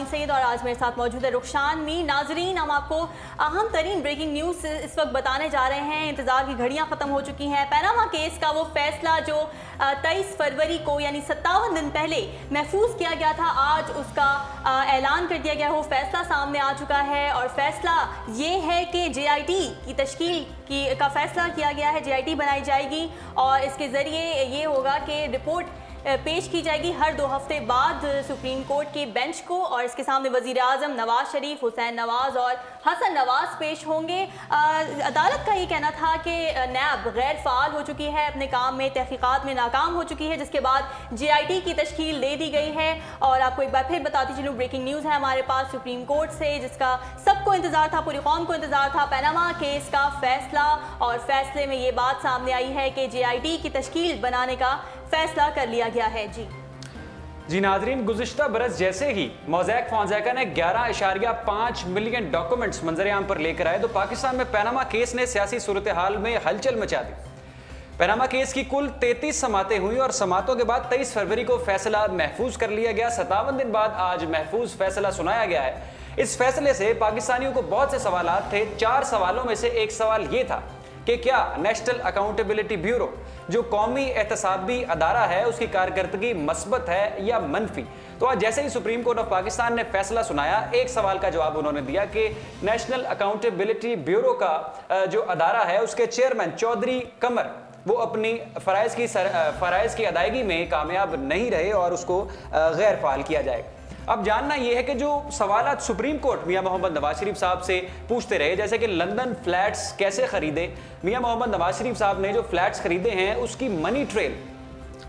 सईद और आज मेरे साथ मौजूद है रुखशान मीर। नाजरीन, हम आपको अहम तरीन ब्रेकिंग न्यूज़ इस वक्त बताने जा रहे हैं। इंतजार की घड़ियां ख़त्म हो चुकी हैं। पैनामा केस का वो फैसला जो 23 फरवरी को यानी 57 दिन पहले महफूज किया गया था, आज उसका ऐलान कर दिया गया। वो फैसला सामने आ चुका है और फैसला ये है कि JIT की तश्कील का फैसला किया गया है। JIT बनाई जाएगी और इसके ज़रिए ये होगा कि रिपोर्ट पेश की जाएगी हर 2 हफ्ते बाद सुप्रीम कोर्ट के बेंच को, और इसके सामने वज़ीर आज़म नवाज शरीफ, हुसैन नवाज और हसन नवाज पेश होंगे। अदालत का ये कहना था कि नैब गैर फ़ाल हो चुकी है, अपने काम में तहकीकात में नाकाम हो चुकी है, जिसके बाद JIT की तश्कील दे दी गई है। और आपको एक बार फिर बताती चलूँ, ब्रेकिंग न्यूज़ है हमारे पास सुप्रीम कोर्ट से, जिसका सबको इंतज़ार था, पूरी कौम को इंतज़ार था, पैनामा केस का फैसला। और फैसले में ये बात सामने आई है कि JIT की तश्कील बनाने का फैसला कर लिया गया है। जी नाजरीन, गुज़िश्ता बरस जैसे ही मोज़ैक फोंसेका ने 11.5 मिलियन डॉक्यूमेंट्स मंजर-ए-आम पर लेकर आए तो पाकिस्तान में पैनामा केस ने सियासी सूरत हाल में हलचल मचा दी। पैनामा केस की कुल 33 समातें हुई और समातों के बाद 23 फरवरी को फैसला महफूज कर लिया गया। 57 दिन बाद आज महफूज फैसला सुनाया गया है। इस फैसले से पाकिस्तानियों को बहुत से सवालात थे। 4 सवालों में से एक सवाल ये था कि क्या नेशनल अकाउंटेबिलिटी ब्यूरो जो कौमी एहतसाबी अदारा है उसकी कारकर्दगी मस्बत है या मनफी। तो आज जैसे ही सुप्रीम कोर्ट ऑफ पाकिस्तान ने फैसला सुनाया, एक सवाल का जवाब उन्होंने दिया कि नेशनल अकाउंटेबिलिटी ब्यूरो का जो अदारा है उसके चेयरमैन चौधरी कमर वो अपनी फ़राइज़ की अदायगी में कामयाब नहीं रहे और उसको गैर फाल किया जाएगा। अब जानना यह है कि जो सवालात सुप्रीम कोर्ट मियां मोहम्मद नवाज शरीफ साहब से पूछते रहे, जैसे कि लंदन फ्लैट्स कैसे खरीदे, मियां मोहम्मद नवाज शरीफ साहब ने जो फ्लैट्स खरीदे हैं उसकी मनी ट्रेल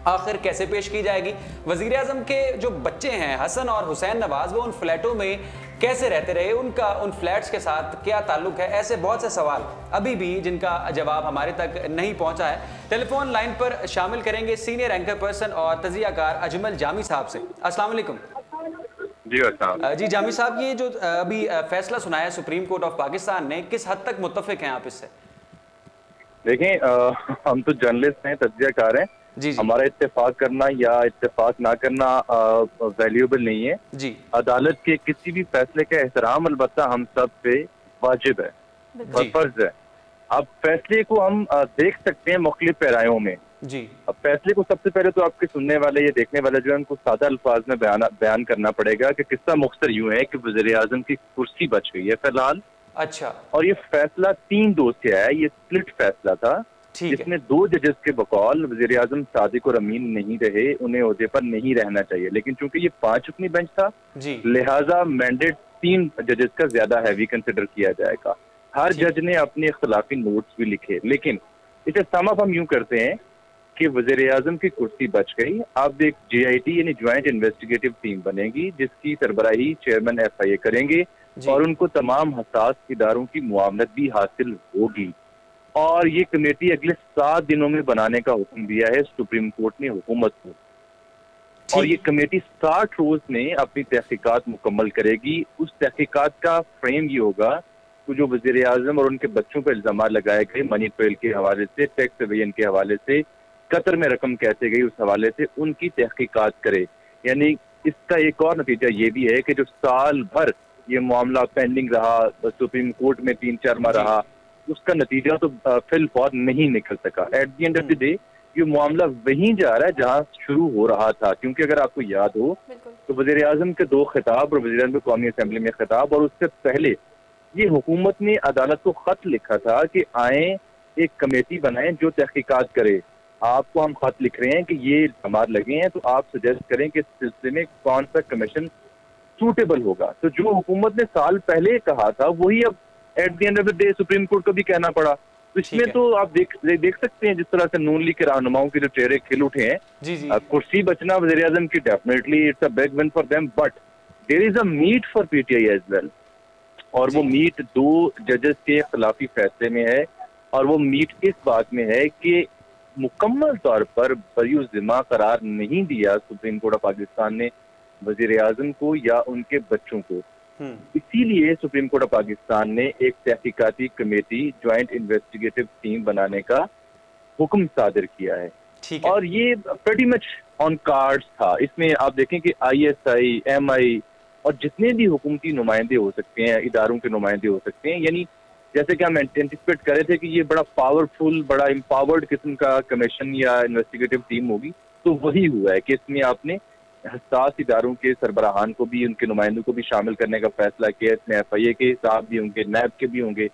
आखिर कैसे पेश की जाएगी, वजीर आजम के जो बच्चे हैं हसन और हुसैन नवाज वो उन फ्लैटों में कैसे रहते रहे, उनका उन फ्लैट्स के साथ क्या ताल्लुक है, ऐसे बहुत से सवाल अभी भी जिनका जवाब हमारे तक नहीं पहुंचा है। टेलीफोन लाइन पर शामिल करेंगे सीनियर एंकर पर्सन और तजियाकार अजमल जामी साहब से। अस्सलाम वालेकुम। जी जामी साहब, ये जो अभी फैसला सुनाया सुप्रीम कोर्ट ऑफ पाकिस्तान ने, किस हद तक मुत्तफिक हैं आप इससे? देखें, हम तो जर्नलिस्ट हैं, तज्जियाकार हैं। जी। हमारा इत्तेफाक करना या इत्तेफाक ना करना वैल्यूएबल नहीं है। जी। अदालत के किसी भी फैसले का एहतराम अलबत्ता हम सब पे वाजिब है और फर्ज है। अब फैसले को हम देख सकते हैं मुख्तलिफ पैरायों में। जी। अब फैसले को सबसे पहले तो आपके सुनने वाले या देखने वाले जो है उनको सादा अल्फाज में बयान करना पड़ेगा कि किस्सा मुख्तसर यूं है कि वज़ीर आज़म की कुर्सी बच गई है फिलहाल। अच्छा। और ये फैसला 3 दो से आया, ये स्प्लिट फैसला था जिसमें 2 जजेस के बकौल वज़ीर आज़म सादिक और अमीन नहीं रहे, उन्हें ओहदे पर नहीं रहना चाहिए। लेकिन चूंकि ये 5 रुकनी बेंच था, लिहाजा मैंडेट 3 जजेस का ज्यादा हैवी कंसिडर किया जाएगा। हर जज ने अपने इख्तलाफी नोट्स भी लिखे, लेकिन इसे सम अप हम यूं करते हैं कि वज़ीर आज़म की कुर्सी बच गई। अब एक JIT यानी ज्वाइंट इन्वेस्टिगेटिव टीम बनेगी जिसकी सरबराही चेयरमैन FIA करेंगे और उनको तमाम हसास इदारों की मुआवनत भी हासिल होगी। और ये कमेटी अगले 7 दिनों में बनाने का हुक्म दिया है सुप्रीम कोर्ट ने हुकूमत को, और ये कमेटी 60 रोज में अपनी तहकीकात मुकम्मल करेगी। उस तहकीकात का फ्रेम ये होगा कि जो वज़ीर आज़म और उनके बच्चों पर इल्जाम लगाए गए मनी ट्रेल के हवाले से, टैक्स एवेजन के हवाले से, कतर में रकम कैसे गई उस हवाले से उनकी तहकीकात करे। यानी इसका एक और नतीजा ये भी है कि जो साल भर ये मामला पेंडिंग रहा, सुप्रीम कोर्ट में 3-4 माह रहा, उसका नतीजा तो फिलफौर नहीं निकल सका। At the end of the day ये मामला वहीं जा रहा है जहां शुरू हो रहा था। क्योंकि अगर आपको याद हो तो वज़ीर आज़म के 2 खिताब और वज़ीर आज़म कौमी असेंबली में खिताब, और उससे पहले ये हुकूमत ने अदालत को खत लिखा था कि आए एक कमेटी बनाएं जो तहकीकात करे। आपको हम खत लिख रहे हैं कि ये इल्जामात लगे हैं, तो आप सजेस्ट करें कि इस सिलसिले में कौन सा कमीशन सूटेबल होगा। तो जो हुकूमत ने साल पहले कहा था वही अब at the end of the day supreme court को भी कहना पड़ा। तो इसमें तो आप देख सकते हैं जिस तरह से नून लीग के रहनुमाओं के जो चेहरे खिल उठे हैं। कुर्सी बचना वज़ीर आज़म की definitely it's a big win for them, but there is a meet for PTI as well. और वो मीट 2 जजेस के खिलाफी फैसले में है, और वो मीट इस बात में है कि मुकम्मल तौर पर बरी ज़िम्मा करार नहीं दिया सुप्रीम कोर्ट ऑफ पाकिस्तान ने वज़ीर आज़म को या उनके बच्चों को। इसीलिए सुप्रीम कोर्ट ऑफ पाकिस्तान ने एक तहकीकाती कमेटी ज्वाइंट इन्वेस्टिगेटिव टीम बनाने का हुक्म सादिर किया है। और ये प्रेटी मच ऑन कार्ड्स था। इसमें आप देखें कि ISI, MI और जितने भी हुकूमती नुमाइंदे हो सकते हैं, इदारों के नुमाइंदे हो सकते हैं, यानी जैसे कि हम एंटिसिपेट कर रहे थे कि ये बड़ा पावरफुल, बड़ा एम्पावर्ड किस्म का कमीशन या इन्वेस्टिगेटिव टीम होगी, तो वही हुआ है कि इसमें आपने हसास इदारों के सरबराहान को भी, उनके नुमाइंदों को भी शामिल करने का फैसला किया। इसमें FIA के साहब भी होंगे, नैब के भी होंगे,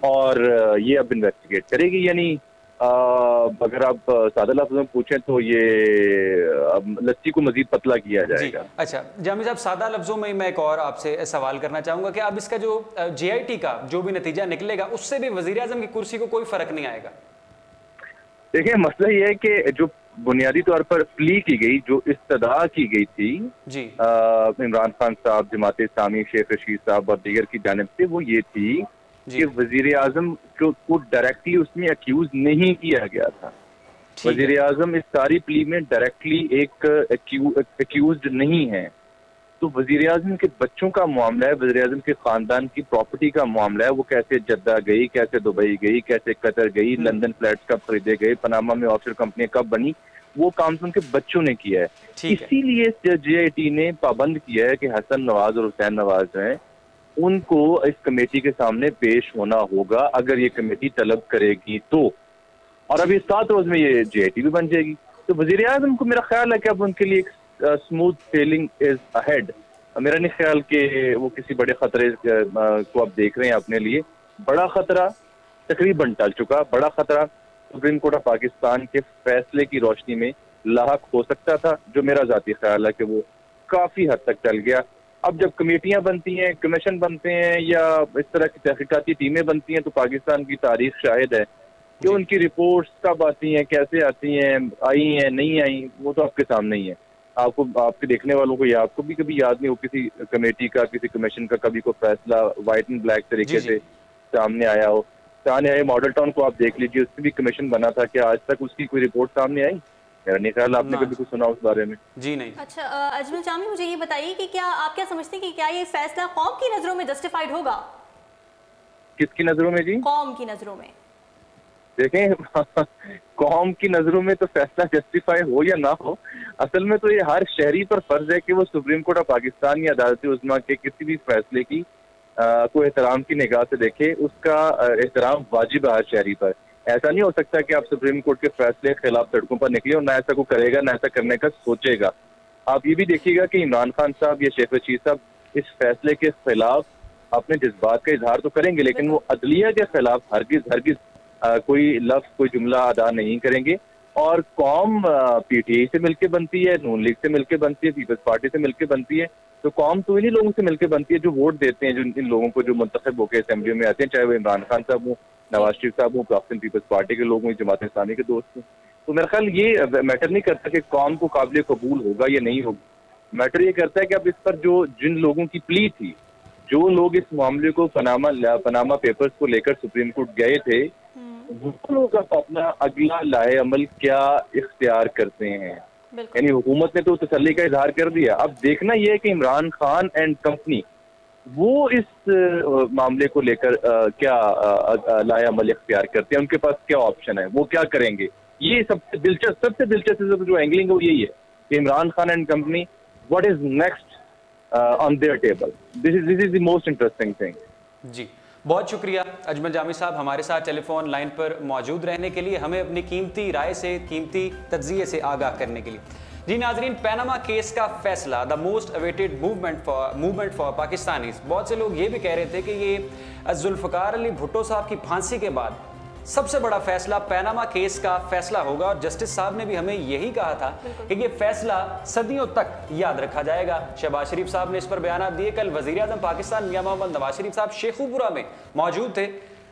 और ये अब इन्वेस्टिगेट करेगी। यानी अगर आप सादा लफ्ज़ों में पूछें तो ये लस्सी को मजीद पतला किया जाएगा। अच्छा जामी साहब, सादा लफ्जों में मैं एक और आपसे सवाल करना चाहूंगा कि अब इसका जो JIT का जो भी नतीजा निकलेगा उससे भी वजीर आजम की कुर्सी को कोई फर्क नहीं आएगा? देखिए, मसला ये है कि जो बुनियादी तौर पर प्ली की गई, जो इस्तदा की गई थी जी इमरान खान साहब, जमात इस्लामी, शेख रशीद साहब और दीगर की जानिब से, वो ये थी कि वजीर आजम को डायरेक्टली उसमें अक्यूज नहीं किया गया था। वजीर आजम इस सारी प्ली में डायरेक्टली एक अक्यूज नहीं है। तो वजीर आजम के बच्चों का मामला है, वजीर आजम के खानदान की प्रॉपर्टी का मामला है। वो कैसे जद्दा गई, कैसे दुबई गई, कैसे कतर गई, लंदन फ्लैट्स कब खरीदे गए, पनामा में ऑफशोर कंपनी कब बनी, वो काम तो उनके बच्चों ने किया है। इसीलिए JIT ने पाबंद किया है कि हसन नवाज और हुसैन नवाज हैं, उनको इस कमेटी के सामने पेश होना होगा अगर ये कमेटी तलब करेगी तो। और अभी 7 रोज में ये JIT भी बन जाएगी। तो वजीर आजम को मेरा ख्याल है कि अब उनके लिए स्मूथ सेलिंग इज अहेड। मेरा नहीं ख्याल कि वो किसी बड़े खतरे को अब देख रहे हैं अपने लिए। बड़ा खतरा तकरीबन टल चुका, बड़ा खतरा सुप्रीम कोर्ट ऑफ पाकिस्तान के फैसले की रोशनी में लाहक हो सकता था, जो मेरा जाती ख्याल है कि वो काफी हद तक टल गया। अब जब कमेटियां बनती हैं, कमीशन बनते हैं या इस तरह की तहकीकाती टीमें बनती हैं, तो पाकिस्तान की तारीख शाहिद है कि उनकी रिपोर्ट्स कब आती हैं, कैसे आती हैं, आई हैं, नहीं आई, वो तो आपके सामने ही है। आपको, आपके देखने वालों को या आपको भी कभी याद नहीं हो किसी कमेटी का, किसी कमीशन का कभी कोई फैसला व्हाइट एंड ब्लैक तरीके से सामने आया हो। सामने आए मॉडल टाउन को आप देख लीजिए, उससे भी कमीशन बना था कि आज तक उसकी कोई रिपोर्ट सामने आई? मेरा नहीं ख्याल आपने कभी कुछ सुना उस बारे में। जी नहीं। अच्छा अजमल जामी, मुझे ये बताइए कि क्या आप क्या समझते हैं कि क्या ये फैसला कौम की नजरों में जस्टिफाइड होगा? किसकी नजरों में जी? कौम की नजरों में। देखें कौम की नजरों में तो फैसला जस्टिफाई हो या ना हो, असल में तो ये हर शहरी पर फर्ज है कि वो सुप्रीम कोर्ट ऑफ पाकिस्तान या अदालत उज़्मा के किसी भी फैसले की को एहतराम की निगाह से देखे। उसका एहतराम वाजिब है हर शहरी पर। ऐसा नहीं हो सकता कि आप सुप्रीम कोर्ट के फैसले के खिलाफ सड़कों पर निकले और ना ऐसा कोई करेगा, ना ऐसा करने का सोचेगा। आप ये भी देखिएगा कि इमरान खान साहब या शेख रशीद साहब इस फैसले के खिलाफ अपने जज्बात का इजहार तो करेंगे, लेकिन वो अदलिया के खिलाफ हरगिज कोई लफ्ज, कोई जुमला अदा नहीं करेंगे। और कौम PTI से मिलकर बनती है, नून लीग से मिलकर बनती है, पीपल्स पार्टी से मिलकर बनती है। तो कौम तो इन्हीं लोगों से मिलकर बनती है जो वोट देते हैं, जो इन लोगों को जो मुंतखब होकर असेंबली में आते हैं, चाहे वो इमरान खान साहब हो, नवाज शरीफ साहब हो, पाकिस्तान पीपल्स पार्टी के लोग हों, जमात इस्लामी के दोस्त हों। तो मेरा ख्याल ये मैटर नहीं करता कि कौम को काबिल कबूल होगा या नहीं होगा। मैटर ये करता है कि अब इस पर जो जिन लोगों की प्ली थी, जो लोग इस मामले को पनामा पेपर्स को लेकर सुप्रीम कोर्ट गए थे, वो लोग अपना अगला लाए अमल क्या इख्तियार करते हैं। यानी हुकूमत ने तो तसल्ली का इजहार कर दिया। अब देखना यह है कि इमरान खान एंड कंपनी वो इस मामले को लेकर क्या लाए अमल इख्तियार करते हैं, उनके पास क्या ऑप्शन है, वो क्या करेंगे। ये सबसे दिलचस्प जो एंगलिंग है वो यही है कि Imran Khan and company what is next on their table. This is the most interesting thing. जी बहुत शुक्रिया अजमल जामी साहब हमारे साथ टेलीफोन लाइन पर मौजूद रहने के लिए, हमें अपनी कीमती राय से, कीमती तज्जिए से आगाह करने के लिए। जी नाजरीन, पैनामा केस का फैसला, the most awaited movement for Pakistanis. बहुत से लोग ये भी कह रहे थे कि ये जुल्फ़िकार अली भुट्टो साहब की फांसी के बाद सबसे बड़ा फैसला पैनामा केस का फैसला होगा, और जस्टिस साहब ने भी हमें यही कहा था कि ये फैसला सदियों तक याद रखा जाएगा। शहबाज शरीफ साहब ने इस पर बयान दिए। कल वजीर आज़म पाकिस्तान मियां मोहम्मद नवाज शरीफ साहब शेखुपुरा में मौजूद थे,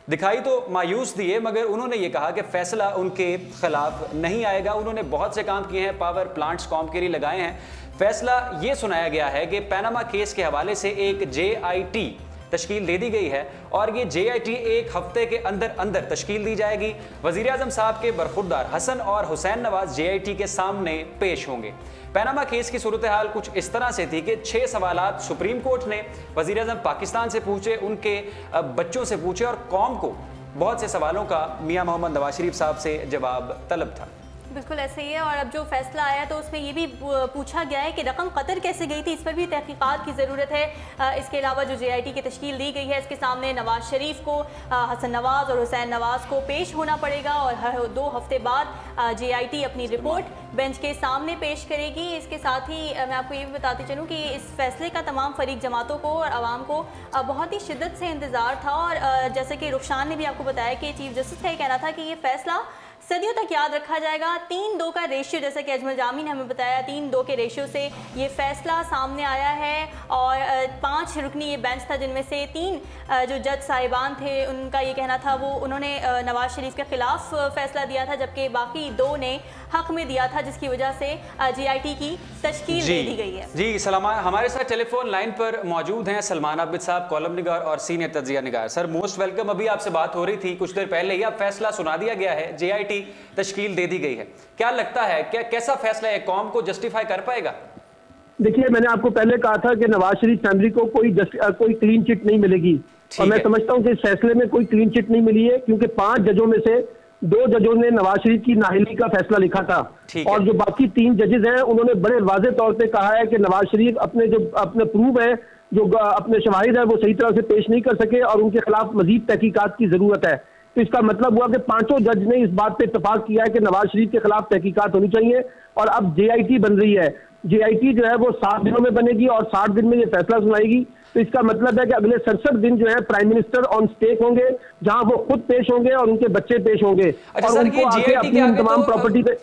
दिखाई तो मायूस दिए, मगर उन्होंने ये कहा कि फैसला उनके खिलाफ नहीं आएगा। उन्होंने बहुत से काम किए हैं, पावर प्लांट्स कौम के लिए लगाए हैं। फैसला ये सुनाया गया है कि पैनामा केस के हवाले से एक JIT तश्कील दे दी गई है, और ये JIT एक हफ्ते के अंदर अंदर तश्कील दी जाएगी। वजीर आज़म साहब के बरखुरदार हसन और हुसैन नवाज JIT के सामने पेश होंगे। पैनामा केस की सूरत हाल कुछ इस तरह से थी कि 6 सवालात सुप्रीम कोर्ट ने वजीर आज़म पाकिस्तान से पूछे, उनके बच्चों से पूछे, और कौम को बहुत से सवालों का मियां मोहम्मद नवाज शरीफ साहब से जवाब तलब था। बिल्कुल ऐसे ही है। और अब जो फैसला आया तो उसमें ये भी पूछा गया है कि रकम कतर कैसे गई थी, इस पर भी तहकीकात की ज़रूरत है। इसके अलावा जो JIT की तश्कील दी गई है, इसके सामने नवाज शरीफ को, हसन नवाज और हुसैन नवाज को पेश होना पड़ेगा और हर 2 हफ्ते बाद JIT अपनी रिपोर्ट बेंच के सामने पेश करेगी। इसके साथ ही मैं आपको ये भी बताती चलूँ कि इस फैसले का तमाम फरीक जमातों को और आवाम को बहुत ही शिद्दत से इंतज़ार था। और जैसे कि रुखसान ने भी आपको बताया कि चीफ जस्टिस का ये कहना था कि ये फैसला सदियों तक याद रखा जाएगा। 3-2 का रेशियो, जैसे कि अजमल जामी ने हमें बताया, 3-2 के रेशियो से ये फैसला सामने आया है। और 5 रुकनी ये बेंच था, जिनमें से 3 जो जज साहिबान थे उनका ये कहना था, वो उन्होंने नवाज शरीफ के खिलाफ फैसला दिया था, जबकि बाकी 2 ने हक में दिया था, जिसकी वजह से JIT की तश्कील दे दी गई है। जी सलमान, हमारे साथ टेलीफोन लाइन पर मौजूद हैं सलमान आबिद साहब, कॉलम निगार और सीनियर तज्जिया निगार। Sir most welcome. अभी आपसे बात हो रही थी कुछ देर पहले ही, अब फैसला सुना दिया गया है, JIT तश्कील दे दी गई है। क्या लगता है, कैसा फैसला है, कौम को जस्टिफाई कर पाएगा? देखिए, मैंने आपको पहले कहा था कि नवाज शरीफ फैमिली को कोई क्लीन चिट नहीं मिलेगी, और मैं समझता हूं कि इस फैसले में कोई क्लीन चिट नहीं मिली है, क्योंकि 5 जजों में से 2 जजों ने नवाज शरीफ की नाअहली का फैसला लिखा था, और जो बाकी 3 जजेस हैं उन्होंने बड़े वाज़ेह तौर पे कहा है कि नवाज शरीफ अपने प्रूफ है, जो अपने शवाहिद है, वो सही तरह से पेश नहीं कर सके और उनके खिलाफ मजीद तहकीकात की जरूरत है। तो इसका मतलब हुआ कि 5 जज ने इस बात पे इत्तेफाक किया है कि नवाज शरीफ के खिलाफ तहकीकात होनी चाहिए। और अब JIT बन रही है, JIT जो है वो 7 दिनों में बनेगी और 60 दिन में ये फैसला सुनाएगी। तो इसका मतलब है कि अगले 67 दिन जो है प्राइम मिनिस्टर ऑन स्टेक होंगे, जहां वो खुद पेश होंगे और उनके बच्चे पेश होंगे, और उनको आके अपनी तमाम प्रॉपर्टी पे।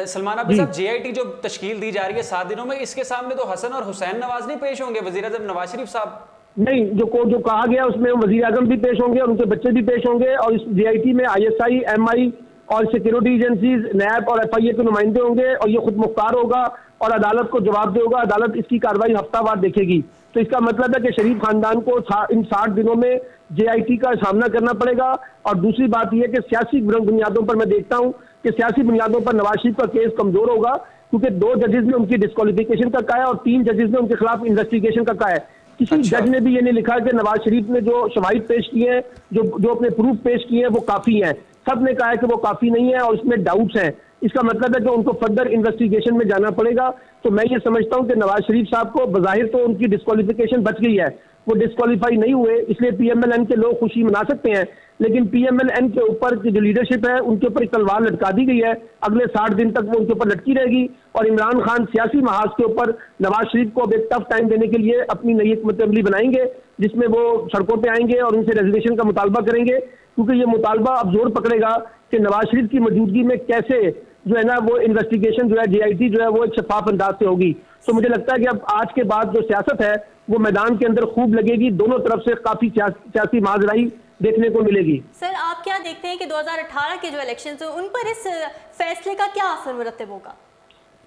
सलमान आबिद साहब, JIT जो तश्कील दी जा रही है 7 दिनों में, इसके सामने तो हसन और हुसैन नवाज नहीं पेश होंगे, वजीर आज़म नवाज शरीफ साहब? नहीं, जो कहा गया उसमें वजीर आजम भी पेश होंगे और उनके बच्चे भी पेश होंगे, और इस JIT में ISI, MI और सिक्योरिटी एजेंसीज, NAB और FIA के नुमाइंदे होंगे, और ये खुद मुख्तार होगा और अदालत को जवाब देगा। अदालत इसकी कार्रवाई हफ्तावार देखेगी। तो इसका मतलब है कि शरीफ खानदान को इन 60 दिनों में JIT का सामना करना पड़ेगा। और दूसरी बात यह कि सियासी बुनियादों पर मैं देखता हूं कि सियासी बुनियादों पर नवाज शरीफ का केस कमजोर होगा, क्योंकि 2 जजेस ने उनकी डिस्क्वालिफिकेशन का कहा है और 3 जजेस ने उनके खिलाफ इन्वेस्टिगेशन का कहा है। किसी जज ने भी ये नहीं लिखा कि नवाज शरीफ ने जो शवाहिद पेश किए हैं, जो अपने प्रूफ पेश किए हैं, वो काफी हैं। सब ने कहा है कि वो काफी नहीं है और इसमें डाउट्स हैं। इसका मतलब है कि उनको फर्दर इन्वेस्टिगेशन में जाना पड़ेगा। तो मैं ये समझता हूं कि नवाज शरीफ साहब को बज़ाहिर तो उनकी डिस्क्वालिफिकेशन बच गई है, वो डिस्क्वालीफाई नहीं हुए, इसलिए PMLN के लोग खुशी मना सकते हैं, लेकिन PMLN के ऊपर की जो लीडरशिप है उनके ऊपर एक तलवार लटका दी गई है। अगले 60 दिन तक वो उनके ऊपर लटकी रहेगी, और इमरान खान सियासी महाज के ऊपर नवाज शरीफ को अब एक टफ टाइम देने के लिए अपनी नई हिकमत अमली बनाएंगे, जिसमें वो सड़कों पर आएंगे और उनसे रेजोल्यूशन का मुतालबा करेंगे, क्योंकि ये मुतालबा अब जोर पकड़ेगा कि नवाज शरीफ की मौजूदगी में कैसे जो है ना वो इन्वेस्टिगेशन जो है JIT जो है वो एक शफाफ अंदाज से होगी। तो मुझे लगता है कि अब आज के बाद जो सियासत है वो मैदान के अंदर खूब लगेगी, दोनों तरफ से काफी सियासी माजराई देखने को मिलेगी। सर, आप क्या देखते हैं कि 2018 के जो इलेक्शन है उन पर इस फैसले का क्या असर मुरत्तब होगा?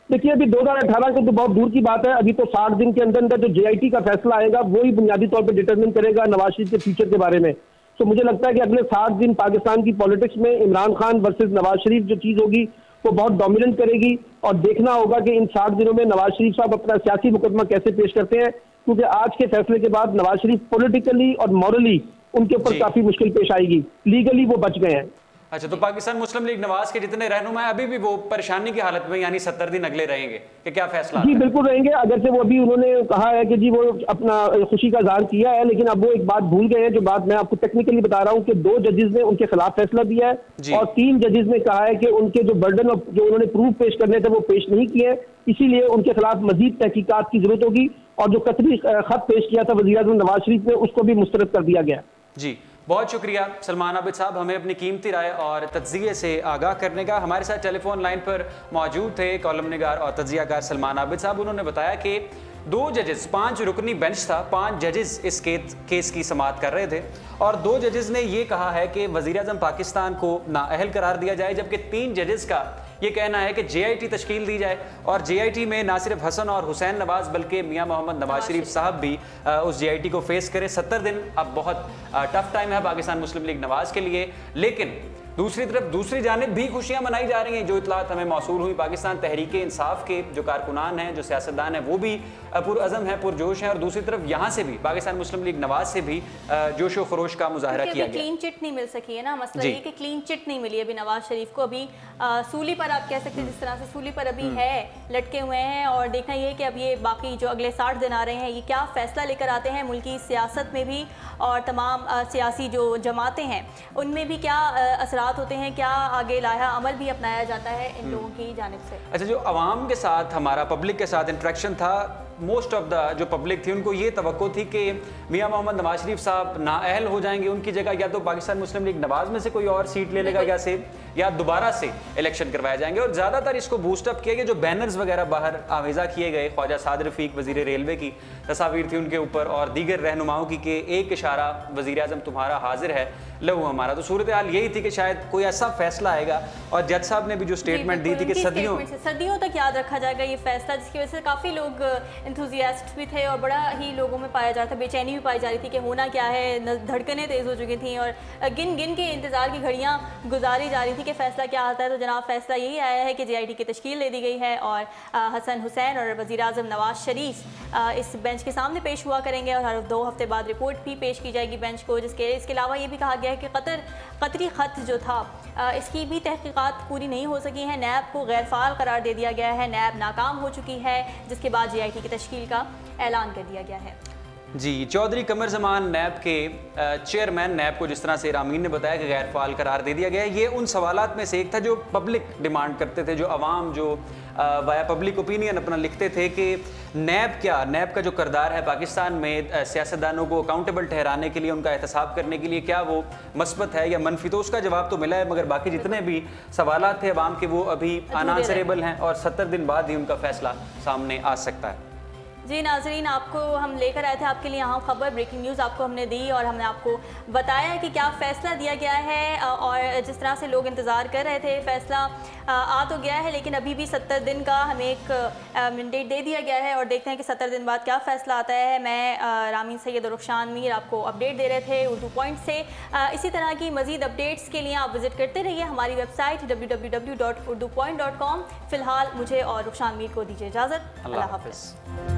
देखिए, अभी 2018 के तो बहुत दूर की बात है, अभी तो 60 दिन के अंदर अंदर जो JIT का फैसला आएगा वही बुनियादी तौर पर डिटरमिन करेगा नवाज शरीफ के फ्यूचर के बारे में। तो मुझे लगता है कि अगले 60 दिन पाकिस्तान की पॉलिटिक्स में इमरान खान वर्सेस नवाज शरीफ जो चीज होगी वो बहुत डोमिनेंट करेगी, और देखना होगा कि इन 60 दिनों में नवाज शरीफ साहब अपना सियासी मुकदमा कैसे पेश करते हैं, क्योंकि आज के फैसले के बाद नवाज शरीफ पॉलिटिकली और मॉरली उनके ऊपर काफी मुश्किल पेश आएगी। लीगली वो बच गए हैं। अच्छा, तो पाकिस्तान मुस्लिम लीग नवाज के जितने रहनुमा है अभी भी वो परेशानी की हालत में, यानी 70 दिन अगले रहेंगे कि क्या फैसला? जी बिल्कुल रहेंगे, अगर से वो अभी उन्होंने कहा है कि जी वो अपना खुशी का इज़हार किया है, लेकिन अब वो एक बात भूल गए हैं, जो बात मैं आपको टेक्निकली बता रहा हूँ कि 2 जजेस ने उनके खिलाफ फैसला दिया है और 3 जजेस ने कहा है कि उनके जो बर्डन ऑफ जो उन्होंने प्रूफ पेश करने थे वो पेश नहीं किए, इसीलिए उनके खिलाफ मजीद तहकीकात की जरूरत होगी, और जो कतरी खत पेश किया था वज़ीर आज़म नवाज शरीफ ने उसको भी मुस्तरद कर दिया गया। जी, बहुत शुक्रिया सलमान आबिद साहब, हमें अपनी कीमती राय और तज्जिए से आगाह करने का। हमारे साथ टेलीफोन लाइन पर मौजूद थे कॉलम निगार और तज्जियाकार सलमान आबिद साहब। उन्होंने बताया कि 2 जजेस, 5 रुकनी बेंच था, 5 जजेस इस केस की समाअत कर रहे थे, और 2 जजेस ने यह कहा है कि वज़ीर आज़म पाकिस्तान को नाअहल करार दिया जाए, जबकि 3 जजेस का ये कहना है कि JIT तश्कील दी जाए, और JIT में ना सिर्फ हसन और हुसैन नवाज बल्कि मियां मोहम्मद नवाज शरीफ साहब भी उस JIT को फेस करें। 70 दिन अब बहुत टफ टाइम है पाकिस्तान मुस्लिम लीग नवाज के लिए, लेकिन दूसरी तरफ दूसरी जानिब भी खुशियां मनाई जा रही हैं। जो इतलात हमें मौसूल हुई, पाकिस्तान तहरीक इंसाफ के जो कारकुनान हैं, जो सियासतदान हैं, वो भी पुरअज़म हैं, पुरजोश हैं, और दूसरी तरफ यहाँ से भी पाकिस्तान मुस्लिम लीग नवाज से भी जोशो खरोश का मुजाहरा किया गया। क्लीन चिट नहीं मिल सकी है ना, मसला ये कि क्लीन चिट नहीं मिली अभी नवाज शरीफ को। अभी सूली पर आप कह सकते हैं, जिस तरह से सूली पर अभी है, लटके हुए हैं। और देखना ये है कि अब ये बाकी जो अगले 60 दिन आ रहे हैं, ये क्या फैसला लेकर आते हैं मुल्क की सियासत में भी, और तमाम सियासी जो जमातें हैं उनमें भी क्या असरात होते हैं, क्या आगे लाया अमल भी अपनाया जाता है इन लोगों की जानिब से। अच्छा, जो अवाम के साथ हमारा पब्लिक के साथ इंटरेक्शन था, मोस्ट ऑफ द जो पब्लिक थी उनको ये तवक्को थी कि मियां मोहम्मद नवाज शरीफ साहब नाअहल हो जाएंगे, उनकी जगह या तो पाकिस्तान मुस्लिम लीग नवाज में से कोई और सीट ले लेगा या दोबारा से इलेक्शन करवाए जाएंगे। और ज़्यादातर इसको बूस्टअप किया गया, जो बैनर्स वगैरह बाहर आवेज़ा किए गए, ख्वाजा साद रफ़ीक वज़ीर रेलवे की तस्वीर थी उनके ऊपर, और दीगर रहनुमाओं की कि एक इशारा वज़ीर आज़म तुम्हारा हाजिर है, लहू हमारा। तो सूरत हाल यही थी कि शायद कोई ऐसा फैसला आएगा, और जज साहब ने भी जो स्टेटमेंट दी थी कि सदियों तक याद रखा जाएगा ये फैसला, जिसकी वजह से काफ़ी लोग एंथुजियास्ट भी थे और बड़ा ही लोगों में पाया जा रहा था, बेचैनी भी पाई जा रही थी कि होना क्या है, धड़कनें तेज़ हो चुकी थी और गिन गिन के इंतज़ार की घड़ियाँ गुजारी जा रही थी कि फ़ैसला क्या आता है। तो जनाब फैसला यही आया है कि JIT की तश्कील दे दी गई है, और हसन हुसैन और वज़ीर आज़म नवाज शरीफ इस बेंच के सामने पेश हुआ करेंगे, और हर 2 हफ्ते बाद रिपोर्ट भी पेश की जाएगी बेंच को। इसके अलावा ये भी कहा गया है कि कतरी ख़त जो था इसकी भी तहकीकात पूरी नहीं हो सकी हैं, नैब को गैर फ़ाल करार दे दिया गया है, नैब नाकाम हो चुकी है, जिसके बाद JIT की तश्कील का ऐलान कर दिया गया है। जी, चौधरी कमर जमान नैब के चेयरमैन, नैब को जिस तरह से रामीन ने बताया कि गैर फ़ाल करार दे दिया गया है, ये उन सवालात में से एक था जो पब्लिक डिमांड करते थे, जो अवाम जो वाया पब्लिक ओपिनियन अपना लिखते थे कि नैब का जो किरदार है पाकिस्तान में सियासतदानों को अकाउंटेबल ठहराने के लिए, उनका एहतसाब करने के लिए, क्या वो मस्बत है या मनफी। तो उसका जवाब तो मिला है, मगर बाकी जितने भी सवालात थे अवाम के, वो अभी अनआंसरेबल हैं, और 70 दिन बाद ही उनका फैसला सामने आ सकता है। जी नाजरीन, आपको हम लेकर आए थे आपके लिए यहाँ खबर, ब्रेकिंग न्यूज़ आपको हमने दी, और हमने आपको बताया कि क्या फ़ैसला दिया गया है, और जिस तरह से लोग इंतज़ार कर रहे थे, फ़ैसला आ तो गया है, लेकिन अभी भी 70 दिन का हमें एक मैंडेट दे दिया गया है, और देखते हैं कि 70 दिन बाद क्या फ़ैसला आता है। मैं रामीन सैयद और रुखसान मीर आपको अपडेट दे रहे थे उर्दू पॉइंट से। इसी तरह की मज़ीद अपडेट्स के लिए आप विज़िट करते रहिए हमारी वेबसाइट www.urdupoint.com। फ़िलहाल मुझे और रुखसान मीर को दीजिए इजाज़त। अल्लाह हाफ़िज़।